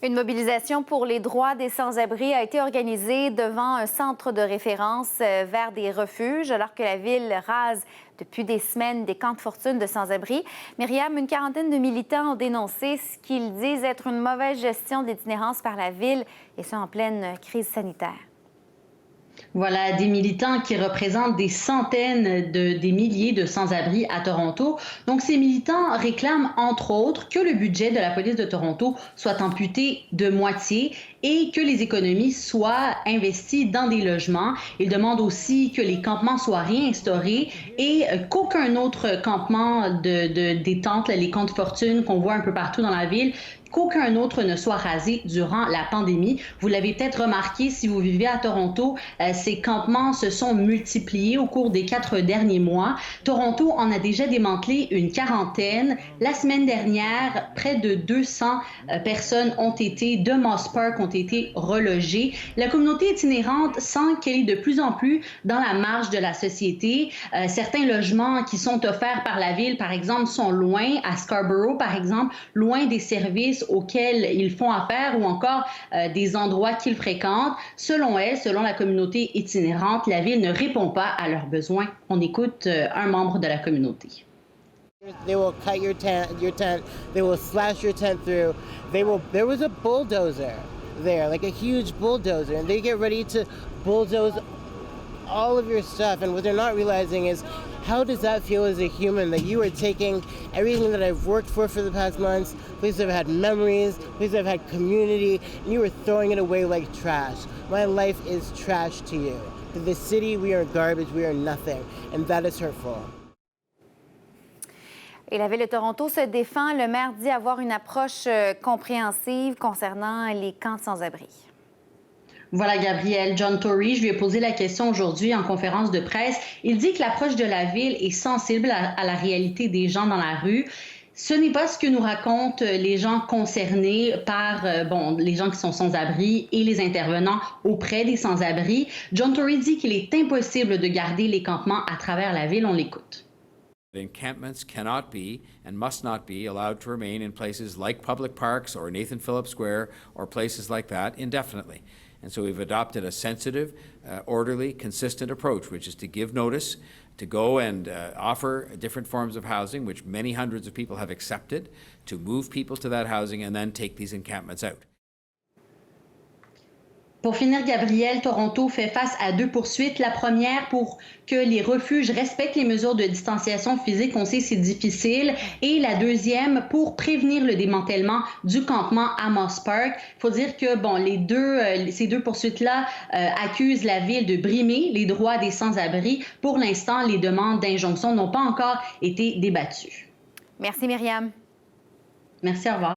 Une mobilisation pour les droits des sans-abri a été organisée devant un centre de référence vers des refuges, alors que la ville rase depuis des semaines des camps de fortune de sans-abri. Myriam, une quarantaine de militants ont dénoncé ce qu'ils disent être une mauvaise gestion d'itinérance par la ville, et ce en pleine crise sanitaire. Voilà, des militants qui représentent des centaines des milliers de sans-abri à Toronto. Donc, ces militants réclament, entre autres, que le budget de la police de Toronto soit amputé de moitié et que les économies soient investies dans des logements. Ils demandent aussi que les campements soient réinstaurés et qu'aucun autre campement des tentes, les camps de fortune qu'on voit un peu partout dans la ville, qu'aucun autre ne soit rasé durant la pandémie. Vous l'avez peut-être remarqué si vous vivez à Toronto, ces campements se sont multipliés au cours des 4 derniers mois. Toronto en a déjà démantelé une quarantaine. La semaine dernière, près de 200 personnes de Moss Park ont été relogées. La communauté itinérante sent qu'elle est de plus en plus dans la marge de la société. Certains logements qui sont offerts par la ville, par exemple, sont loin, à Scarborough, par exemple, loin des services auxquels ils font affaire ou encore des endroits qu'ils fréquentent. Selon elle, selon la communauté itinérante, la ville ne répond pas à leurs besoins. On écoute un membre de la communauté. They will cut your tent, they will slash your tent through. There was a bulldozer there, like a huge bulldozer, and they get ready to bulldoze all of your stuff. And what they're not realizing is, how does that feel as a human, that you are taking everything that I've worked for the past months, places I've had memories, places I've had community, and you are throwing it away like trash. My life is trash to you. To the city, we are garbage, we are nothing, and that is hurtful. Et la Ville de Toronto se défend. Le maire dit avoir une approche compréhensive concernant les camps sans-abri. Voilà, Gabriel. John Tory, je lui ai posé la question aujourd'hui en conférence de presse. Il dit que l'approche de la ville est sensible à la réalité des gens dans la rue. Ce n'est pas ce que nous racontent les gens concernés par les gens qui sont sans-abri et les intervenants auprès des sans-abri. John Tory dit qu'il est impossible de garder les campements à travers la ville. On l'écoute. Encampments cannot be and must not be allowed to remain in places like public parks or Nathan Phillips Square or places like that indefinitely. And so we've adopted a sensitive, orderly, consistent approach, which is to give notice, to go and offer different forms of housing, which many hundreds of people have accepted, to move people to that housing and then take these encampments out. Pour finir, Gabriel, Toronto fait face à 2 poursuites. La première pour que les refuges respectent les mesures de distanciation physique. On sait c'est difficile. Et la deuxième pour prévenir le démantèlement du campement à Moss Park. Il faut dire que ces deux poursuites-là accusent la ville de brimer les droits des sans-abri. Pour l'instant, les demandes d'injonction n'ont pas encore été débattues. Merci, Myriam. Merci, au revoir.